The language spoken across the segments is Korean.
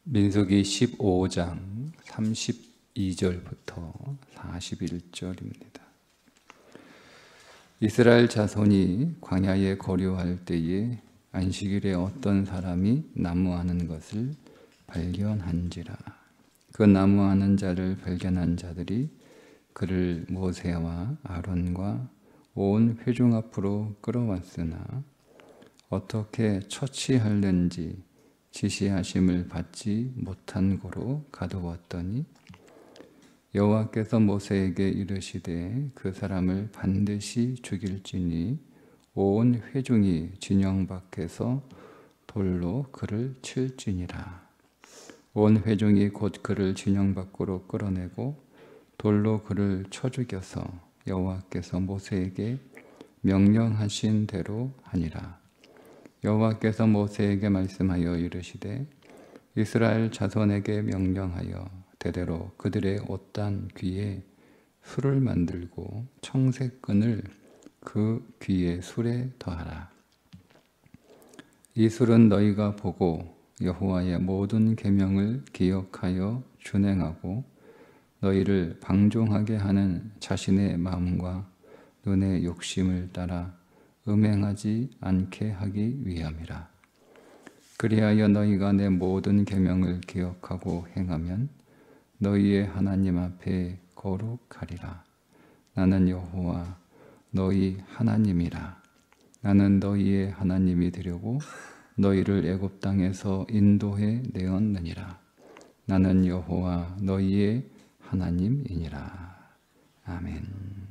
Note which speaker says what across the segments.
Speaker 1: 민수기 15장 32절부터 41절입니다. 이스라엘 자손이 광야에 거류할 때에 안식일에 어떤 사람이 나무하는 것을 발견한지라. 그 나무하는 자를 발견한 자들이 그를 모세와 아론과 온 회중 앞으로 끌어왔으나 어떻게 처치할는지 지시하심을 받지 못한 고로 가두었더니 여호와께서 모세에게 이르시되 그 사람을 반드시 죽일지니 온 회중이 진영 밖에서 돌로 그를 칠지니라. 온 회중이 곧 그를 진영 밖으로 끌어내고 돌로 그를 쳐 죽여서 여호와께서 모세에게 명령하신 대로 하니라. 여호와께서 모세에게 말씀하여 이르시되 이스라엘 자손에게 명령하여 대대로 그들의 옷단 귀에 술을 만들고 청색끈을 그 귀에 술에 더하라. 이 술은 너희가 보고 여호와의 모든 계명을 기억하여 준행하고 너희를 방종하게 하는 자신의 마음과 눈의 욕심을 따라 음행하지 않게 하기 위함이라. 그리하여 너희가 내 모든 계명을 기억하고 행하면 너희의 하나님 앞에 거룩하리라. 나는 여호와 너희 하나님이라. 나는 너희의 하나님이 되려고 너희를 애굽 땅에서 인도해 내었느니라. 나는 여호와 너희의 하나님이니라. 아멘.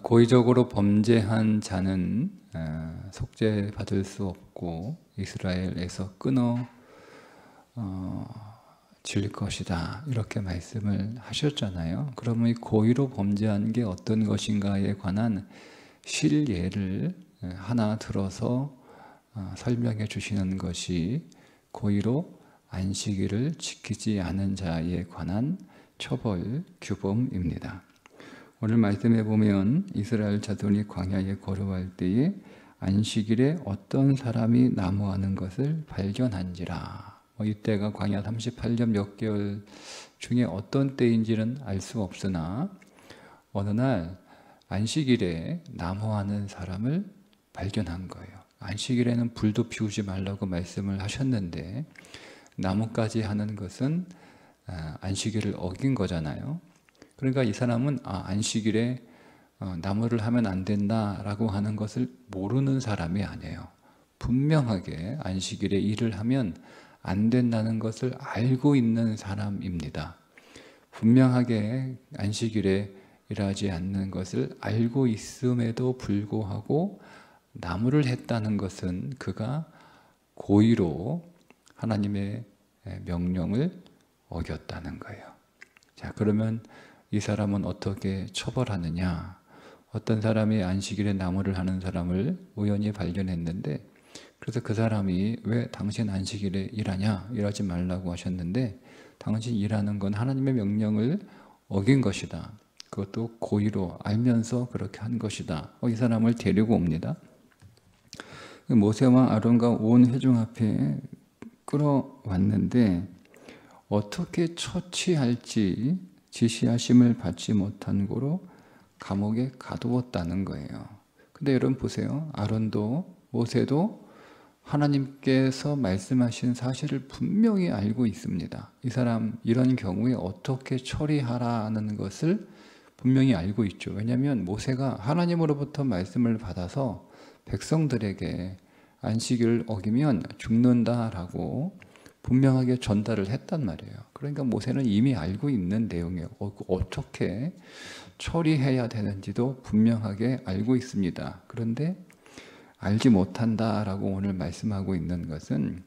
Speaker 1: 고의적으로 범죄한 자는 속죄받을 수 없고 이스라엘에서 끊어 질 것이다, 이렇게 말씀을 하셨잖아요. 그러면 이 고의로 범죄한 게 어떤 것인가에 관한 실예를 하나 들어서 설명해 주시는 것이 고의로 안식일을 지키지 않은 자에 관한 처벌 규범입니다. 오늘 말씀해 보면 이스라엘 자손이 광야에 거류할 때에 안식일에 어떤 사람이 나무하는 것을 발견한지라. 이때가 광야 38년 몇 개월 중에 어떤 때인지는 알 수 없으나 어느 날 안식일에 나무하는 사람을 발견한 거예요. 안식일에는 불도 피우지 말라고 말씀을 하셨는데 나무까지 하는 것은 안식일을 어긴 거잖아요. 그러니까 이 사람은 안식일에 나무를 하면 안 된다라고 하는 것을 모르는 사람이 아니에요. 분명하게 안식일에 일을 하면 안 된다는 것을 알고 있는 사람입니다. 분명하게 안식일에 일하지 않는 것을 알고 있음에도 불구하고 나무를 했다는 것은 그가 고의로 하나님의 명령을 어겼다는 거예요. 자, 그러면 이 사람은 어떻게 처벌하느냐? 어떤 사람이 안식일에 나무를 하는 사람을 우연히 발견했는데, 그래서 그 사람이 왜 당신 안식일에 일하냐? 일하지 말라고 하셨는데, 당신 일하는 건 하나님의 명령을 어긴 것이다. 그것도 고의로 알면서 그렇게 한 것이다. 이 사람을 데리고 옵니다. 모세와 아론과 온 회중 앞에 끌어왔는데 어떻게 처치할지 지시하심을 받지 못한 고로 감옥에 가두었다는 거예요. 근데 여러분 보세요. 아론도 모세도 하나님께서 말씀하신 사실을 분명히 알고 있습니다. 이 사람 이런 경우에 어떻게 처리하라는 것을 분명히 알고 있죠. 왜냐하면 모세가 하나님으로부터 말씀을 받아서 백성들에게 안식일을 어기면 죽는다라고 분명하게 전달을 했단 말이에요. 그러니까 모세는 이미 알고 있는 내용이에요. 어떻게 처리해야 되는지도 분명하게 알고 있습니다. 그런데 알지 못한다라고 오늘 말씀하고 있는 것은,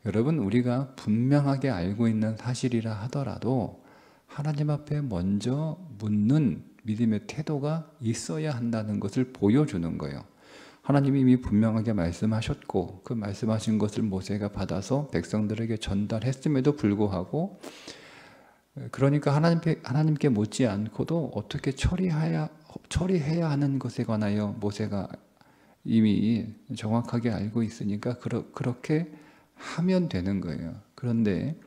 Speaker 1: 여러분, 우리가 분명하게 알고 있는 사실이라 하더라도 하나님 앞에 먼저 묻는 믿음의 태도가 있어야 한다는 것을 보여주는 거예요. 하나님이 이미 분명하게 말씀하셨고 그 말씀하신 것을 모세가 받아서 백성들에게 전달했음에도 불구하고, 그러니까 하나님께 묻지 않고도 어떻게 처리해야 하는 것에 관하여 모세가 이미 정확하게 알고 있으니까 그렇게 하면 되는 거예요. 그런데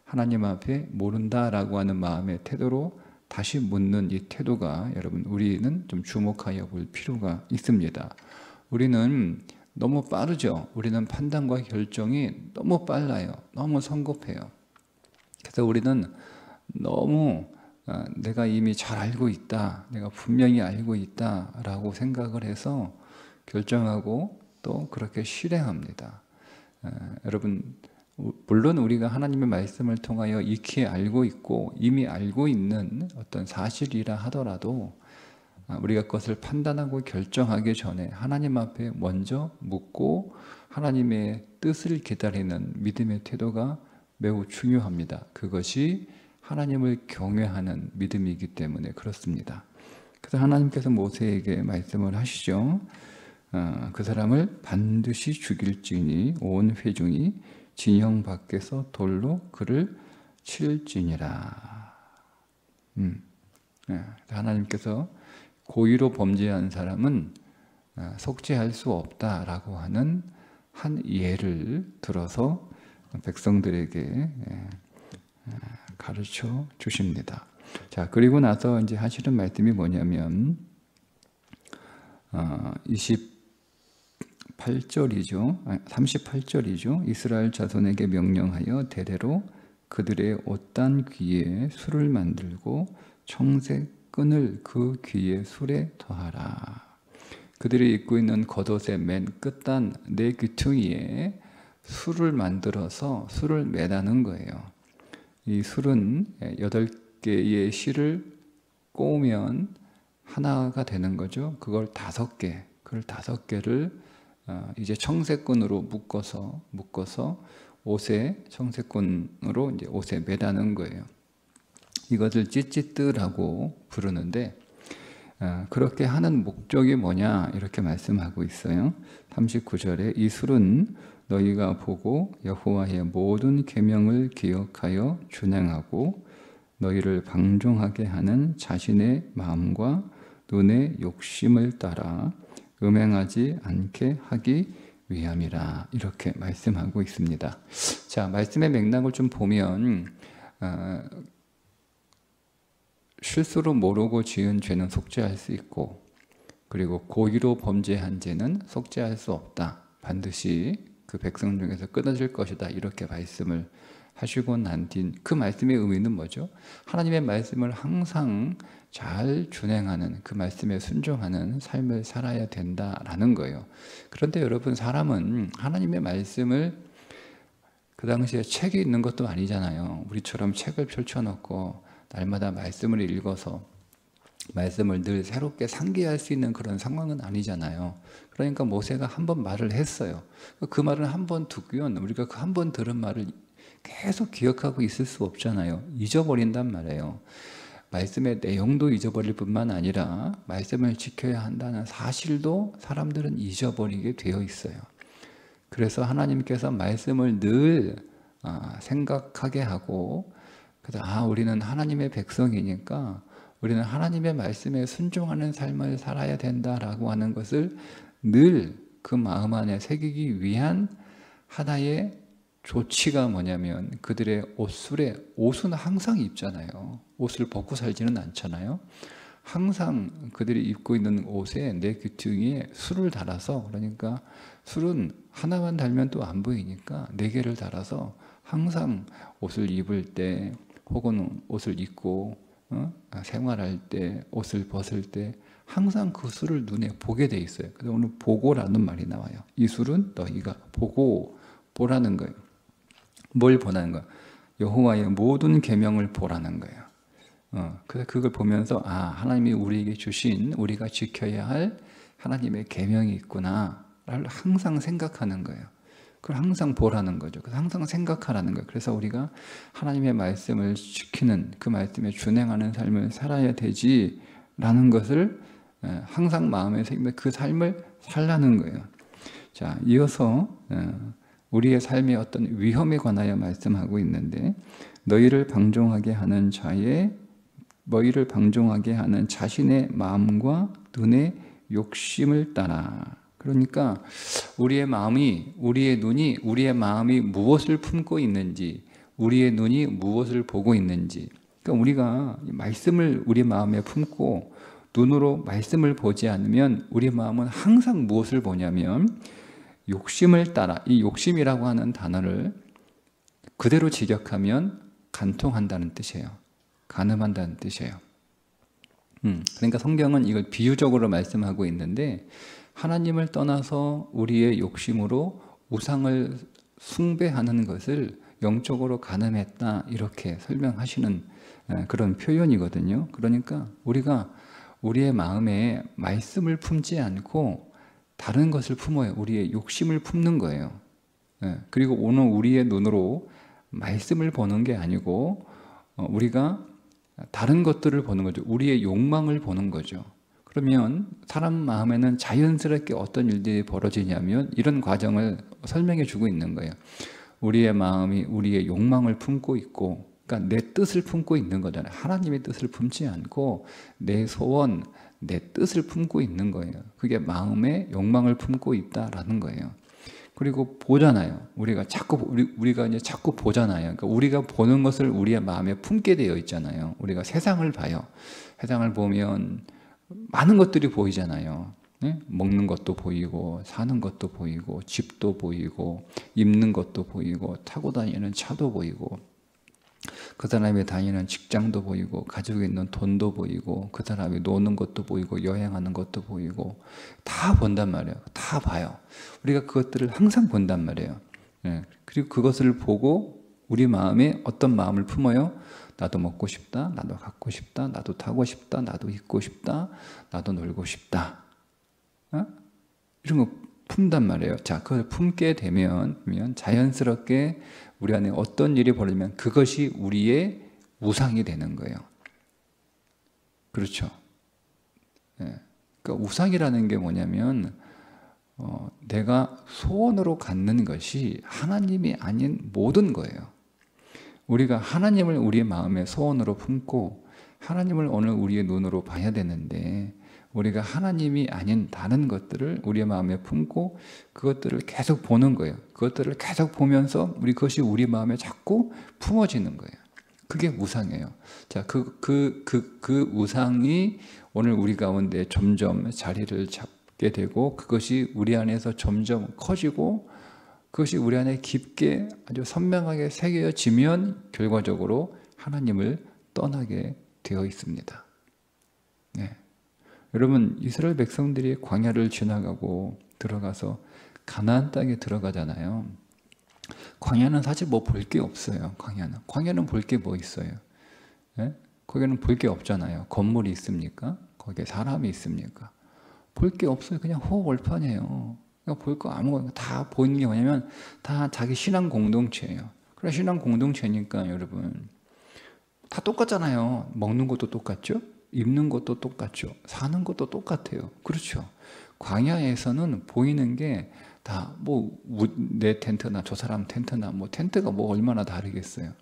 Speaker 1: 하나님 앞에 모른다라고 하는 마음의 태도로 다시 묻는 이 태도가 여러분 우리는 좀 주목하여 볼 필요가 있습니다. 우리는 너무 빠르죠. 우리는 판단과 결정이 너무 빨라요. 너무 성급해요. 그래서 우리는 너무 내가 이미 잘 알고 있다, 내가 분명히 알고 있다라고 생각을 해서 결정하고 또 그렇게 실행합니다. 여러분 물론 우리가 하나님의 말씀을 통하여 익히 알고 있고 이미 알고 있는 어떤 사실이라 하더라도 우리가 그것을 판단하고 결정하기 전에 하나님 앞에 먼저 묻고 하나님의 뜻을 기다리는 믿음의 태도가 매우 중요합니다. 그것이 하나님을 경외하는 믿음이기 때문에 그렇습니다. 그래서 하나님께서 모세에게 말씀을 하시죠. 그 사람을 반드시 죽일지니 온 회중이 진영 밖에서 돌로 그를 칠지니라. 하나님께서 고의로 범죄한 사람은 속죄할 수 없다라고 하는 한 예를 들어서 백성들에게 가르쳐 주십니다. 자, 그리고 나서 이제 하시는 말씀이 뭐냐면 38절이죠. 이스라엘 자손에게 명령하여 대대로 그들의 옷단 귀에 술을 만들고 청색 끈을 그 귀의 술에 더하라. 그들이 입고 있는 겉옷의 맨 끝단 네 귀퉁이에 술을 만들어서 술을 매다는 거예요. 이 술은 8개의 실을 꼬우면 하나가 되는 거죠. 그걸 5개를 이제 청색끈으로 묶어서 옷에 청색끈으로 이제 옷에 매다는 거예요. 이것을 찌찌뜨라고 부르는데 그렇게 하는 목적이 뭐냐 이렇게 말씀하고 있어요. 39절에 이 술은 너희가 보고 여호와의 모든 계명을 기억하여 준행하고 너희를 방종하게 하는 자신의 마음과 눈의 욕심을 따라 음행하지 않게 하기 위함이라 이렇게 말씀하고 있습니다. 자, 말씀의 맥락을 좀 보면 실수로 모르고 지은 죄는 속죄할 수 있고 그리고 고의로 범죄한 죄는 속죄할 수 없다. 반드시 그 백성 중에서 끊어질 것이다. 이렇게 말씀을 하시고 난 뒤 그 말씀의 의미는 뭐죠? 하나님의 말씀을 항상 잘 준행하는 그 말씀에 순종하는 삶을 살아야 된다라는 거예요. 그런데 여러분 사람은 하나님의 말씀을 그 당시에 책이 있는 것도 아니잖아요. 우리처럼 책을 펼쳐놓고 날마다 말씀을 읽어서 말씀을 늘 새롭게 상기할 수 있는 그런 상황은 아니잖아요. 그러니까 모세가 한 번 말을 했어요. 그 말을 한 번 듣고요. 우리가 그 한 번 들은 말을 계속 기억하고 있을 수 없잖아요. 잊어버린단 말이에요. 말씀의 내용도 잊어버릴 뿐만 아니라 말씀을 지켜야 한다는 사실도 사람들은 잊어버리게 되어 있어요. 그래서 하나님께서 말씀을 늘 생각하게 하고 그래서 우리는 하나님의 백성이니까 우리는 하나님의 말씀에 순종하는 삶을 살아야 된다라고 하는 것을 늘 그 마음 안에 새기기 위한 하나의 조치가 뭐냐면 그들의 옷은 항상 입잖아요. 옷을 벗고 살지는 않잖아요. 항상 그들이 입고 있는 옷에 내 귀퉁이에 술을 달아서 그러니까 술은 하나만 달면 또 안 보이니까 4개를 달아서 항상 옷을 입을 때 혹은 옷을 입고 생활할 때 옷을 벗을 때 항상 그 술을 눈에 보게 돼 있어요. 그래서 오늘 보고라는 말이 나와요. 이 술은 너희가 보라는 거예요. 뭘 보라는 거예요? 여호와의 모든 계명을 보라는 거예요. 그래서 그걸 보면서 하나님이 우리에게 주신 우리가 지켜야 할 하나님의 계명이 있구나를 항상 생각하는 거예요. 그걸 항상 보라는 거죠. 그래서 항상 생각하라는 거예요. 그래서 우리가 하나님의 말씀을 지키는 그 말씀에 준행하는 삶을 살아야 되지라는 것을 항상 마음에 새기며 그 삶을 살라는 거예요. 자, 이어서 우리의 삶의 어떤 위험에 관하여 말씀하고 있는데 너희를 방종하게 하는 자신의 마음과 눈의 욕심을 따라 그러니까 우리의 마음이, 우리의 눈이, 우리의 마음이 무엇을 품고 있는지, 우리의 눈이 무엇을 보고 있는지, 그러니까 우리가 말씀을 우리 마음에 품고 눈으로 말씀을 보지 않으면 우리 마음은 항상 무엇을 보냐면 욕심을 따라, 이 욕심이라고 하는 단어를 그대로 직역하면 간통한다는 뜻이에요. 간음한다는 뜻이에요. 그러니까 성경은 이걸 비유적으로 말씀하고 있는데, 하나님을 떠나서 우리의 욕심으로 우상을 숭배하는 것을 영적으로 간음했다, 이렇게 설명하시는 그런 표현이거든요. 그러니까 우리가 우리의 마음에 말씀을 품지 않고 다른 것을 품어요. 우리의 욕심을 품는 거예요. 그리고 오늘 우리의 눈으로 말씀을 보는 게 아니고 우리가 다른 것들을 보는 거죠. 우리의 욕망을 보는 거죠. 그러면 사람 마음에는 자연스럽게 어떤 일들이 벌어지냐면 이런 과정을 설명해 주고 있는 거예요. 우리의 마음이 우리의 욕망을 품고 있고, 그러니까 내 뜻을 품고 있는 거잖아요. 하나님의 뜻을 품지 않고 내 소원, 내 뜻을 품고 있는 거예요. 그게 마음의 욕망을 품고 있다라는 거예요. 그리고 보잖아요. 우리가 이제 자꾸 보잖아요. 그러니까 우리가 보는 것을 우리의 마음에 품게 되어 있잖아요. 우리가 세상을 봐요. 세상을 보면 많은 것들이 보이잖아요. 네? 먹는 것도 보이고, 사는 것도 보이고, 집도 보이고, 입는 것도 보이고, 타고 다니는 차도 보이고, 그 사람이 다니는 직장도 보이고, 가지고 있는 돈도 보이고, 그 사람이 노는 것도 보이고, 여행하는 것도 보이고, 다 본단 말이에요. 다 봐요. 우리가 그것들을 항상 본단 말이에요. 예. 그리고 그것을 보고 우리 마음에 어떤 마음을 품어요? 나도 먹고 싶다, 나도 갖고 싶다, 나도 타고 싶다, 나도 입고 싶다, 나도 놀고 싶다. 어? 이런 거 품단 말이에요. 자, 그걸 품게 되면 자연스럽게 우리 안에 어떤 일이 벌어지면 그것이 우리의 우상이 되는 거예요. 그렇죠. 예. 그러니까 우상이라는 게 뭐냐면 내가 소원으로 갖는 것이 하나님이 아닌 모든 거예요. 우리가 하나님을 우리의 마음에 소원으로 품고 하나님을 오늘 우리의 눈으로 봐야 되는데, 우리가 하나님이 아닌 다른 것들을 우리의 마음에 품고 그것들을 계속 보는 거예요. 그것들을 계속 보면서 그것이 우리 마음에 자꾸 품어지는 거예요. 그게 우상이에요. 자, 그 우상이 오늘 우리 가운데 점점 자리를 잡게 되고, 그것이 우리 안에서 점점 커지고, 그것이 우리 안에 깊게 아주 선명하게 새겨지면 결과적으로 하나님을 떠나게 되어 있습니다. 네. 여러분, 이스라엘 백성들이 광야를 지나가고 들어가서 가나안 땅에 들어가잖아요. 광야는 사실 뭐 볼 게 없어요. 광야는 볼 게 뭐 있어요? 네? 거기는 볼 게 없잖아요. 건물이 있습니까? 거기에 사람이 있습니까? 볼 게 없어요. 그냥 호월판이에요. 볼 거 아무거나 다 보이는 게 뭐냐면 다 자기 신앙 공동체예요. 그래, 신앙 공동체니까 여러분 다 똑같잖아요. 먹는 것도 똑같죠? 입는 것도 똑같죠. 사는 것도 똑같아요. 그렇죠. 광야에서는 보이는 게 다 뭐 내 텐트나 저 사람 텐트나 뭐 텐트가 뭐 얼마나 다르겠어요.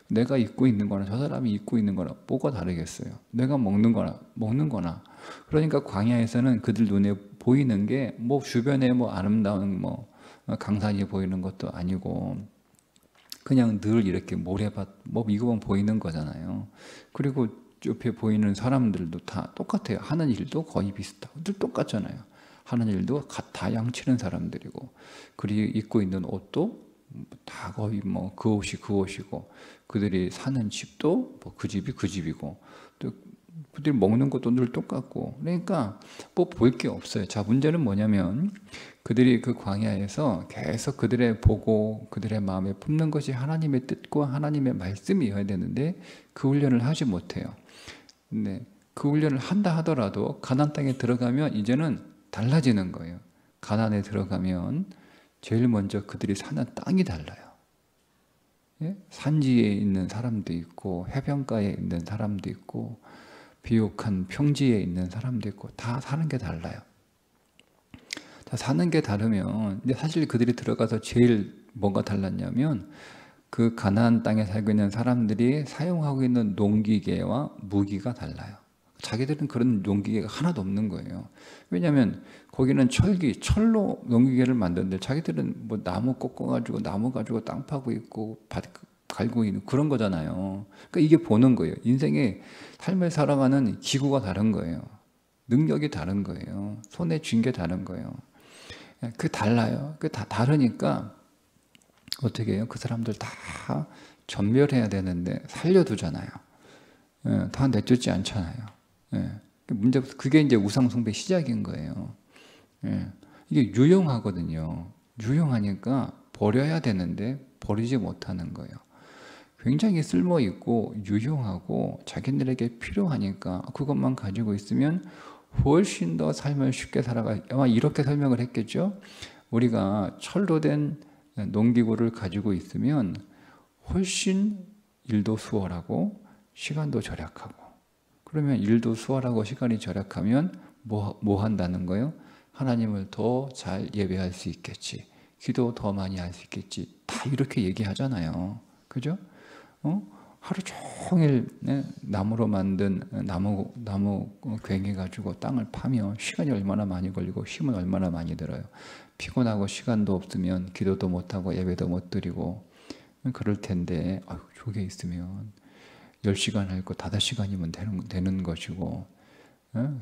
Speaker 1: 내가 입고 있는 거나 저 사람이 입고 있는 거나 뭐가 다르겠어요. 내가 먹는 거나. 그러니까 광야에서는 그들 눈에 보이는 게 뭐 주변에 뭐 아름다운 뭐 강산이 보이는 것도 아니고 그냥 늘 이렇게 모래밭 뭐 이거만 보이는 거잖아요. 그리고 옆에 보이는 사람들도 다 똑같아요. 하는 일도 거의 비슷하고 늘 똑같잖아요. 하는 일도 다 양치는 사람들이고, 그리고 입고 있는 옷도 다 거의 뭐 그 옷이 그 옷이고, 그들이 사는 집도 뭐 그 집이 그 집이고, 또 그들이 먹는 것도 늘 똑같고, 그러니까 뭐 볼 게 없어요. 자, 문제는 뭐냐면 그들이 그 광야에서 계속 그들의 보고 그들의 마음에 품는 것이 하나님의 뜻과 하나님의 말씀이어야 되는데 그 훈련을 하지 못해요. 근데 그 훈련을 한다 하더라도 가나안 땅에 들어가면 이제는 달라지는 거예요. 가나안에 들어가면 제일 먼저 그들이 사는 땅이 달라요. 예? 산지에 있는 사람도 있고 해변가에 있는 사람도 있고 비옥한 평지에 있는 사람도 있고 다 사는 게 달라요. 다 사는 게 다르면, 근데 사실 그들이 들어가서 제일 뭐가 달랐냐면 그 가나안 땅에 살고 있는 사람들이 사용하고 있는 농기계와 무기가 달라요. 자기들은 그런 농기계가 하나도 없는 거예요. 왜냐하면 거기는 철로 농기계를 만드는데 자기들은 뭐 나무 꺾어가지고 나무 가지고 땅 파고 있고 밭 갈고 있는 그런 거잖아요. 그러니까 이게 보는 거예요. 인생의 삶을 살아가는 기구가 다른 거예요. 능력이 다른 거예요. 손에 쥔 게 다른 거예요. 그 달라요. 그 다 다르니까 어떻게 해요? 그 사람들 다 전멸해야 되는데 살려두잖아요. 다 내쫓지 않잖아요. 문제 그게 이제 우상숭배 시작인 거예요. 이게 유용하거든요. 유용하니까 버려야 되는데 버리지 못하는 거예요. 굉장히 쓸모 있고 유용하고 자기들에게 필요하니까 그것만 가지고 있으면 훨씬 더 삶을 쉽게 살아가. 아마 이렇게 설명을 했겠죠. 우리가 철로 된 농기구를 가지고 있으면 훨씬 일도 수월하고 시간도 절약하고, 그러면 일도 수월하고 시간이 절약하면 뭐 한다는 거예요? 하나님을 더 잘 예배할 수 있겠지, 기도 더 많이 할 수 있겠지, 다 이렇게 얘기하잖아요. 그죠? 하루 종일 나무로 만든 나무 괭이 가지고 땅을 파면 시간이 얼마나 많이 걸리고 힘은 얼마나 많이 들어요. 피곤하고 시간도 없으면 기도도 못하고 예배도 못 드리고 그럴 텐데, 저게 있으면 10시간 할 거 5시간이면 되는 것이고,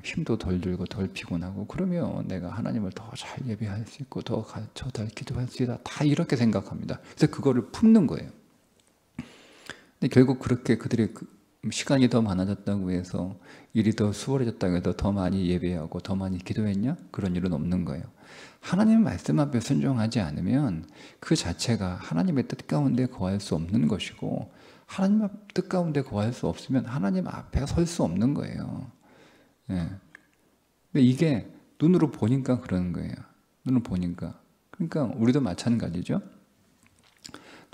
Speaker 1: 힘도 덜 들고 덜 피곤하고, 그러면 내가 하나님을 더 잘 예배할 수 있고 더 잘 기도할 수 있다, 다 이렇게 생각합니다. 그래서 그거를 품는 거예요. 근데 결국 그렇게 그들의 시간이 더 많아졌다고 해서 일이 더 수월해졌다고 해서 더 많이 예배하고 더 많이 기도했냐? 그런 일은 없는 거예요. 하나님의 말씀 앞에 순종하지 않으면 그 자체가 하나님의 뜻 가운데 거할 수 없는 것이고, 하나님의 뜻 가운데 거할 수 없으면 하나님 앞에 설 수 없는 거예요. 근데 이게 눈으로 보니까 그러는 거예요. 눈으로 보니까. 그러니까 우리도 마찬가지죠.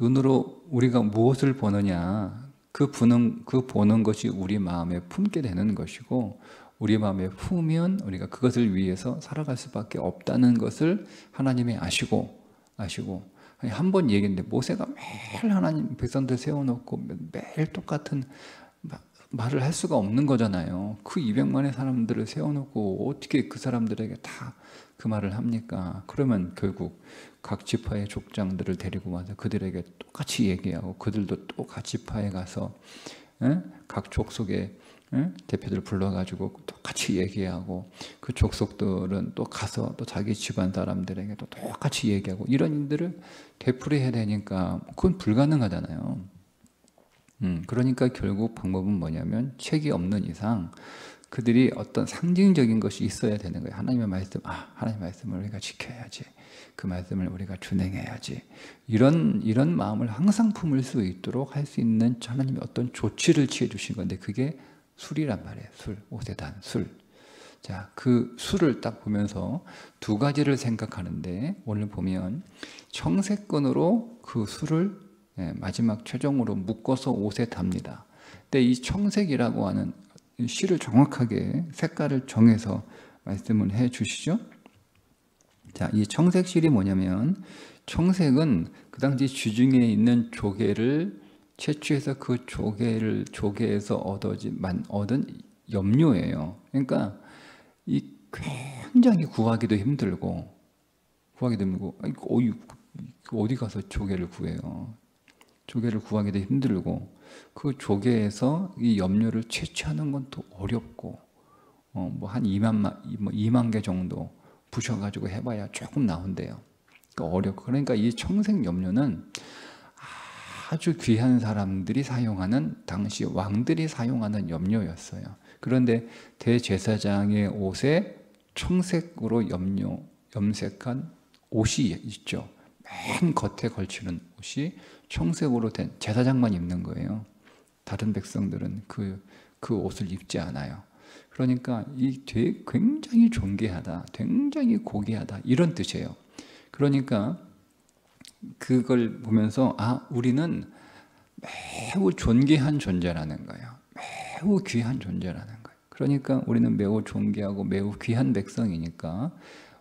Speaker 1: 눈으로 우리가 무엇을 보느냐, 그 보는 것이 우리 마음에 품게 되는 것이고, 우리 마음에 품으면 우리가 그것을 위해서 살아갈 수밖에 없다는 것을 하나님이 아시고 한 번 얘기했는데, 모세가 매일 하나님 백성들 세워놓고 매일 똑같은 말을 할 수가 없는 거잖아요. 그 200만의 사람들을 세워놓고 어떻게 그 사람들에게 다 그 말을 합니까? 그러면 결국 각 지파의 족장들을 데리고 와서 그들에게 똑같이 얘기하고, 그들도 또 각 지파에 가서 각 족속의 대표들 불러가지고 똑같이 얘기하고, 그 족속들은 또 가서 또 자기 집안 사람들에게 또 똑같이 얘기하고, 이런 일들을 되풀이해야 되니까 그건 불가능하잖아요. 그러니까 결국 방법은 뭐냐면, 책이 없는 이상 그들이 어떤 상징적인 것이 있어야 되는 거예요. 하나님의 말씀, 하나님의 말씀을 우리가 지켜야지, 그 말씀을 우리가 준행해야지, 이런 마음을 항상 품을 수 있도록 할 수 있는 하나님의 어떤 조치를 취해 주신 건데, 그게 술이란 말이에요. 술, 오세단, 술. 자, 그 술을 딱 보면서 두 가지를 생각하는데, 오늘 보면 청색건으로 그 술을 마지막 최종으로 묶어서 옷에 답니다. 근데 이 청색이라고 하는 실을 정확하게 색깔을 정해서 말씀을 해 주시죠. 자, 이 청색실이 뭐냐면, 청색은 그 당시 주중에 있는 조개를 채취해서 그 조개에서 얻은 염료예요. 그러니까 이 굉장히 구하기도 힘들고 어디 가서 조개를 구해요. 조개를 구하기도 힘들고, 그 조개에서 이 염료를 채취하는 건 또 어렵고, 한 2만 개 정도 부셔가지고 해봐야 조금 나온대요. 그러니까 어렵고, 그러니까 이 청색 염료는 아주 귀한 사람들이 사용하는, 당시 왕들이 사용하는 염료였어요. 그런데 대제사장의 옷에 청색으로 염색한 옷이 있죠. 맨 겉에 걸치는 옷이 청색으로 된, 제사장만 입는 거예요. 다른 백성들은 그 옷을 입지 않아요. 그러니까 이 굉장히 존귀하다, 굉장히 고귀하다, 이런 뜻이에요. 그러니까 그걸 보면서 우리는 매우 존귀한 존재라는 거예요. 매우 귀한 존재라는 거예요. 그러니까 우리는 매우 존귀하고 매우 귀한 백성이니까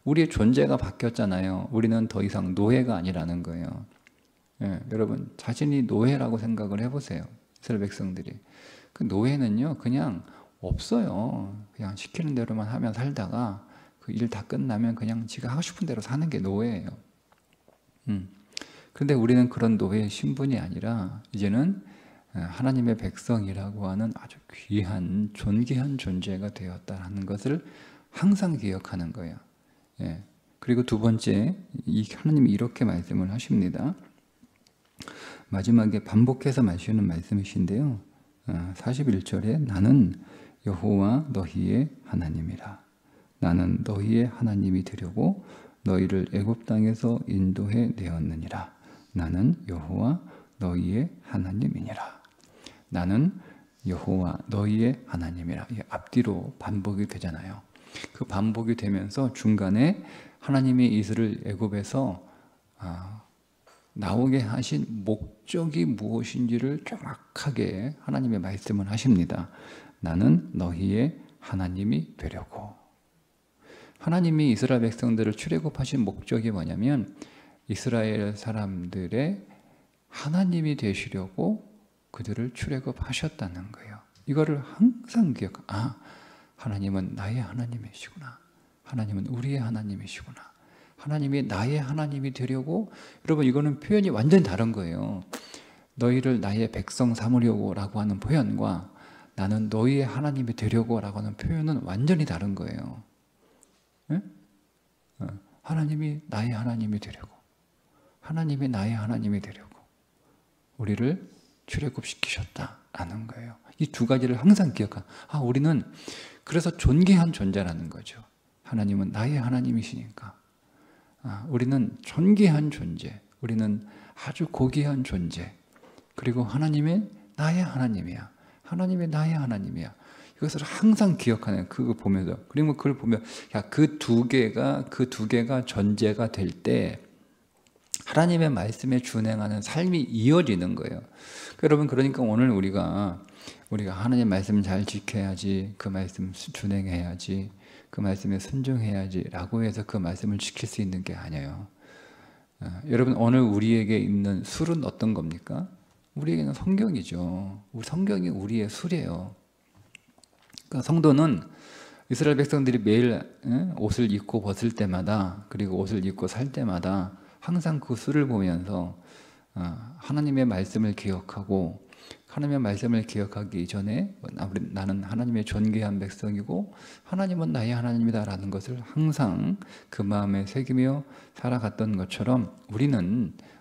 Speaker 1: 우리의 존재가 바뀌었잖아요. 우리는 더 이상 노예가 아니라는 거예요. 여러분, 자신이 노예라고 생각을 해보세요. 이스라엘 백성들이. 그 노예는요, 그냥 없어요. 그냥 시키는 대로만 하면 살다가 그 일 다 끝나면 그냥 지가 하고 싶은 대로 사는 게 노예예요. 그런데 우리는 그런 노예의 신분이 아니라 이제는 하나님의 백성이라고 하는 아주 귀한 존귀한 존재가 되었다는 것을 항상 기억하는 거예요. 예. 그리고 두 번째, 하나님이 이렇게 말씀을 하십니다. 마지막에 반복해서 하시는 말씀이신데요. 41절에 나는 여호와 너희의 하나님이라. 나는 너희의 하나님이 되려고 너희를 애굽 땅에서 인도해 내었느니라. 나는 여호와 너희의 하나님이니라. 나는 여호와 너희의 하나님이라. 이게 앞뒤로 반복이 되잖아요. 그 반복이 되면서 중간에 하나님이 이스라엘 애굽에서 나오게 하신 목적이 무엇인지를 정확하게 하나님의 말씀을 하십니다. 나는 너희의 하나님이 되려고. 하나님이 이스라엘 백성들을 출애굽하신 목적이 뭐냐면 이스라엘 사람들의 하나님이 되시려고 그들을 출애굽하셨다는 거예요. 이거를 항상 하나님은 나의 하나님이시구나. 하나님은 우리의 하나님이시구나. 하나님이 나의 하나님이 되려고. 여러분, 이거는 표현이 완전히 다른 거예요. 너희를 나의 백성 삼으려고 라고 하는 표현과 나는 너희의 하나님이 되려고 라고 하는 표현은 완전히 다른 거예요. 네? 하나님이 나의 하나님이 되려고, 하나님이 나의 하나님이 되려고 우리를 출애굽시키셨다라는 거예요. 이 두 가지를 항상 우리는 그래서 존귀한 존재라는 거죠. 하나님은 나의 하나님이시니까. 우리는 존귀한 존재, 우리는 아주 고귀한 존재, 그리고 하나님이 나의 하나님이야. 하나님이 나의 하나님이야. 이것을 항상 기억하는, 그거 보면서. 그리고 그걸 보면 그 두 개가 전제가 될 때 하나님의 말씀에 준행하는 삶이 이어지는 거예요. 여러분, 그러니까 오늘 우리가 하나님의 말씀 잘 지켜야지, 그 말씀 준행해야지, 그 말씀에 순종해야지 라고 해서 그 말씀을 지킬 수 있는 게 아니에요. 여러분, 오늘 우리에게 있는 술은 어떤 겁니까? 우리에게는 성경이죠. 성경이 우리의 술이에요. 그러니까 성도는 이스라엘 백성들이 매일 옷을 입고 벗을 때마다, 그리고 옷을 입고 살 때마다 항상 그 술을 보면서 하나님의 말씀을 기억하고, 하나님의 말씀을 기억하기 이전에 나는 하나님의 존귀한 백성이고 하나님은 나의 하나님이다 라는 것을 항상 그 마음에 새기며 살아갔던 것처럼,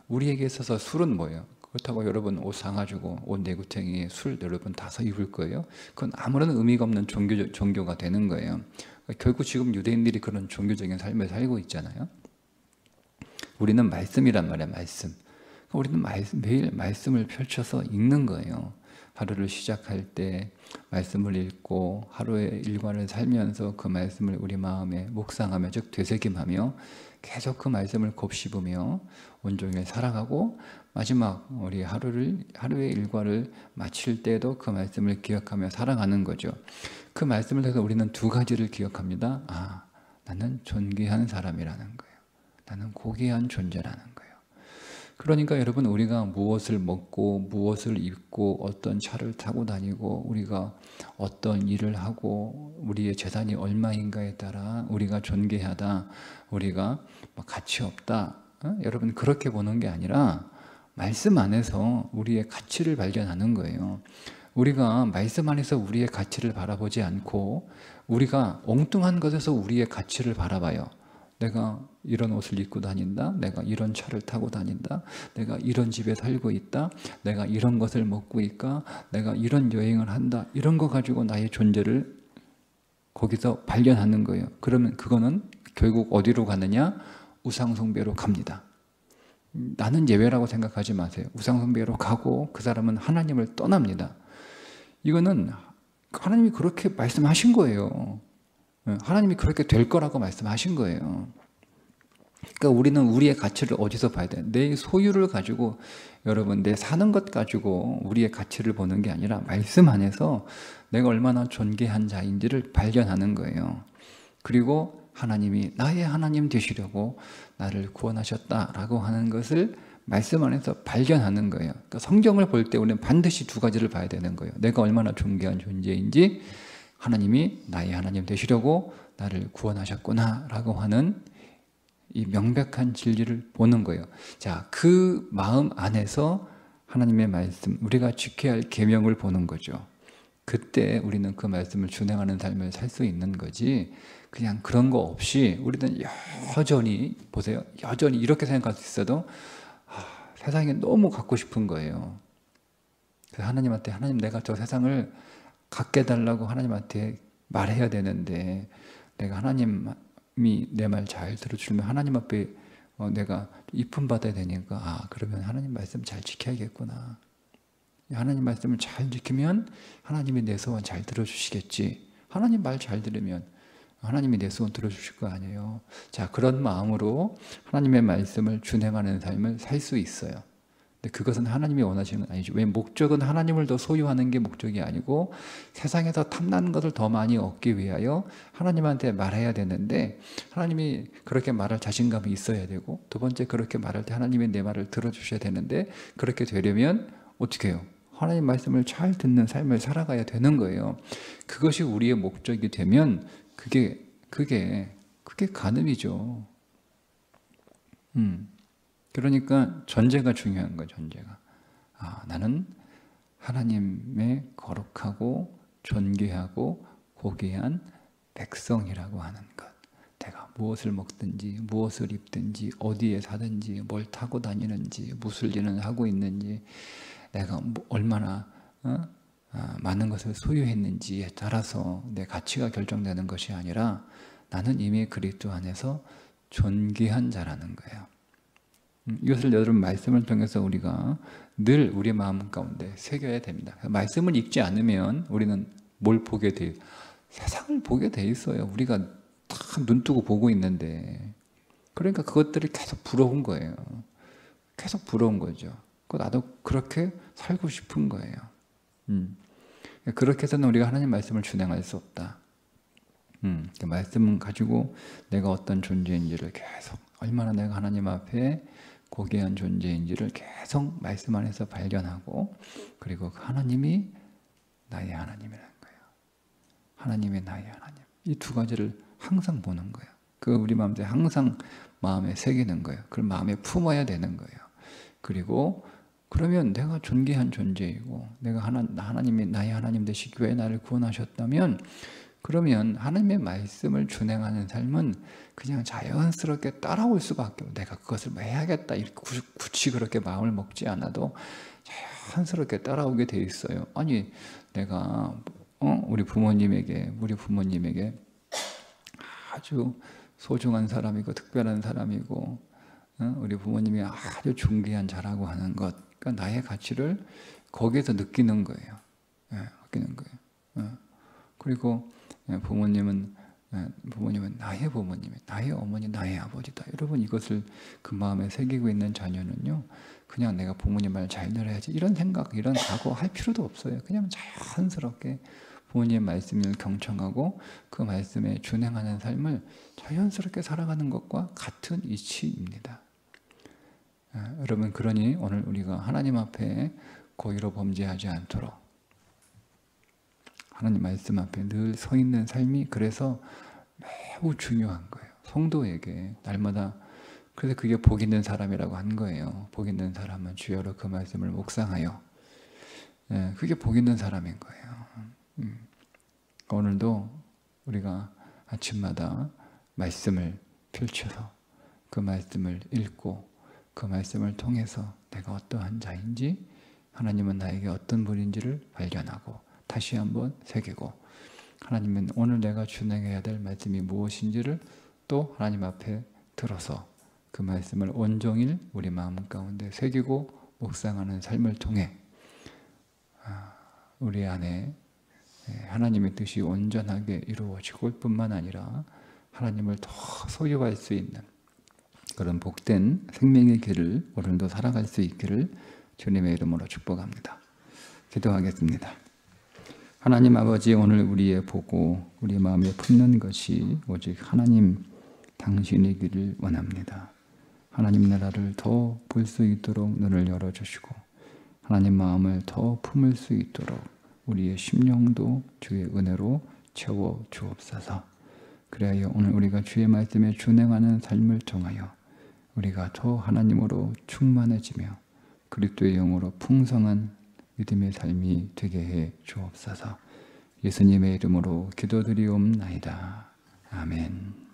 Speaker 1: 우리에게 있어서 술은 뭐예요? 그렇다고 여러분 옷 사가지고 옷 내구탱이에 술 여러분 다서 입을 거예요? 그건 아무런 의미가 없는 종교가 되는 거예요. 결국 지금 유대인들이 그런 종교적인 삶을 살고 있잖아요. 우리는 말씀이란 말이야, 말씀. 우리는 매일 말씀을 펼쳐서 읽는 거예요. 하루를 시작할 때 말씀을 읽고 하루의 일과를 살면서 그 말씀을 우리 마음에 묵상하며, 즉 되새김하며 계속 그 말씀을 곱씹으며 온종일 살아가고, 마지막 우리 하루의 일과를 마칠 때도 그 말씀을 기억하며 살아가는 거죠. 그 말씀을 통해서 우리는 두 가지를 기억합니다. 나는 존귀한 사람이라는 거예요. 나는 고귀한 존재라는 거예요. 그러니까 여러분, 우리가 무엇을 먹고 무엇을 입고 어떤 차를 타고 다니고 우리가 어떤 일을 하고 우리의 재산이 얼마인가에 따라 우리가 존귀하다, 우리가 가치 없다, 여러분 그렇게 보는 게 아니라 말씀 안에서 우리의 가치를 발견하는 거예요. 우리가 말씀 안에서 우리의 가치를 바라보지 않고 우리가 엉뚱한 것에서 우리의 가치를 바라봐요. 내가 이런 옷을 입고 다닌다, 내가 이런 차를 타고 다닌다, 내가 이런 집에 살고 있다, 내가 이런 것을 먹고 있다, 내가 이런 여행을 한다, 이런 거 가지고 나의 존재를 거기서 발견하는 거예요. 그러면 그거는 결국 어디로 가느냐? 우상숭배로 갑니다. 나는 예외라고 생각하지 마세요. 우상숭배로 가고 그 사람은 하나님을 떠납니다. 이거는 하나님이 그렇게 말씀하신 거예요. 하나님이 그렇게 될 거라고 말씀하신 거예요. 그러니까 우리는 우리의 가치를 어디서 봐야 돼? 내 소유를 가지고, 여러분, 내 사는 것 가지고 우리의 가치를 보는 게 아니라 말씀 안에서 내가 얼마나 존귀한 자인지를 발견하는 거예요. 그리고 하나님이 나의 하나님 되시려고 나를 구원하셨다라고 하는 것을 말씀 안에서 발견하는 거예요. 그러니까 성경을 볼 때 우리는 반드시 두 가지를 봐야 되는 거예요. 내가 얼마나 존귀한 존재인지, 하나님이 나의 하나님 되시려고 나를 구원하셨구나 라고 하는 이 명백한 진리를 보는 거예요. 자, 그 마음 안에서 하나님의 말씀, 우리가 지켜야 할 계명을 보는 거죠. 그때 우리는 그 말씀을 준행하는 삶을 살 수 있는 거지, 그냥 그런 거 없이 우리는 여전히, 보세요, 여전히 이렇게 생각할 수 있어도 세상에 너무 갖고 싶은 거예요. 그래서 하나님한테, 하나님 내가 저 세상을 갖게 해달라고 하나님한테 말해야 되는데, 내가 하나님이 내 말 잘 들어주면 하나님 앞에 내가 이쁨 받아야 되니까, 그러면 하나님 말씀 잘 지켜야겠구나. 하나님 말씀을 잘 지키면 하나님이 내 소원 잘 들어주시겠지. 하나님 말 잘 들으면 하나님이 내 소원 들어주실 거 아니에요. 자, 그런 마음으로 하나님의 말씀을 준행하는 삶을 살 수 있어요. 근데 그것은 하나님이 원하시는 건 아니죠. 왜? 목적은 하나님을 더 소유하는 게 목적이 아니고 세상에서 탐나는 것을 더 많이 얻기 위하여 하나님한테 말해야 되는데, 하나님이 그렇게 말할 자신감이 있어야 되고, 두 번째 그렇게 말할 때 하나님이 내 말을 들어주셔야 되는데, 그렇게 되려면 어떻게 해요? 하나님 말씀을 잘 듣는 삶을 살아가야 되는 거예요. 그것이 우리의 목적이 되면 그게 간음이죠. 그러니까 전제가 중요한 거예요. 전제가. 나는 하나님의 거룩하고 존귀하고 고귀한 백성이라고 하는 것. 내가 무엇을 먹든지 무엇을 입든지 어디에 사든지 뭘 타고 다니는지 무슨 일을 하고 있는지, 내가 얼마나 많은 것을 소유했는지에 따라서 내 가치가 결정되는 것이 아니라, 나는 이미 그리스도 안에서 존귀한 자라는 거예요. 이것을 여러분 말씀을 통해서 우리가 늘 우리 마음 가운데 새겨야 됩니다. 말씀을 읽지 않으면 우리는 뭘 보게 돼요? 세상을 보게 돼 있어요. 우리가 다 눈 뜨고 보고 있는데, 그러니까 그것들이 계속 부러운 거예요. 계속 부러운 거죠. 나도 그렇게 살고 싶은 거예요. 그렇게 해서는 우리가 하나님 말씀을 준행할 수 없다. 그 말씀을 가지고 내가 어떤 존재인지를 계속, 얼마나 내가 하나님 앞에 고귀한 존재인지를 계속 말씀 안에서 발견하고, 그리고 하나님이 나의 하나님이라는 거예요. 하나님이 나의 하나님. 이 두 가지를 항상 보는 거예요. 그 우리 마음에 항상 마음에 새기는 거예요. 그걸 마음에 품어야 되는 거예요. 그리고 그러면 내가 존귀한 존재이고, 내가 하나님이 나의 하나님 되시기 위해 나를 구원하셨다면, 그러면 하나님의 말씀을 준행하는 삶은 그냥 자연스럽게 따라올 수밖에 없어요. 내가 그것을 해야겠다 이렇게 굳이 그렇게 마음을 먹지 않아도 자연스럽게 따라오게 돼 있어요. 아니, 내가 우리 부모님에게 아주 소중한 사람이고 특별한 사람이고, 우리 부모님이 아주 존귀한 자라고 하는 것, 그러니까 나의 가치를 거기에서 느끼는 거예요. 느끼는 거예요. 그리고 부모님은 나의 부모님, 나의 어머니, 나의 아버지다. 여러분, 이것을 그 마음에 새기고 있는 자녀는요, 그냥 내가 부모님 말 잘 들어야지 이런 생각, 이런 각오 할 필요도 없어요. 그냥 자연스럽게 부모님의 말씀을 경청하고 그 말씀에 준행하는 삶을 자연스럽게 살아가는 것과 같은 이치입니다. 여러분, 그러니 오늘 우리가 하나님 앞에 고의로 범죄하지 않도록 하나님 말씀 앞에 늘 서 있는 삶이 그래서 매우 중요한 거예요. 성도에게 날마다. 그래서 그게 복 있는 사람이라고 한 거예요. 복 있는 사람은 주여로 그 말씀을 묵상하여. 그게 복 있는 사람인 거예요. 오늘도 우리가 아침마다 말씀을 펼쳐서 그 말씀을 읽고 그 말씀을 통해서 내가 어떠한 자인지, 하나님은 나에게 어떤 분인지를 발견하고 다시 한번 새기고, 하나님은 오늘 내가 준행해야 될 말씀이 무엇인지를 또 하나님 앞에 들어서 그 말씀을 온종일 우리 마음 가운데 새기고 묵상하는 삶을 통해 우리 안에 하나님의 뜻이 온전하게 이루어질 뿐만 아니라 하나님을 더 소유할 수 있는 그런 복된 생명의 길을 오늘도 살아갈 수 있기를 주님의 이름으로 축복합니다. 기도하겠습니다. 하나님 아버지, 오늘 우리의 보고 우리 마음에 품는 것이 오직 하나님 당신이기를 원합니다. 하나님 나라를 더 볼 수 있도록 눈을 열어주시고 하나님 마음을 더 품을 수 있도록 우리의 심령도 주의 은혜로 채워 주옵소서. 그래야 오늘 우리가 주의 말씀에 준행하는 삶을 통하여 우리가 더 하나님으로 충만해지며 그리스도의 영으로 풍성한 믿음의 삶이 되게 해 주옵소서. 예수님의 이름으로 기도드리옵나이다. 아멘.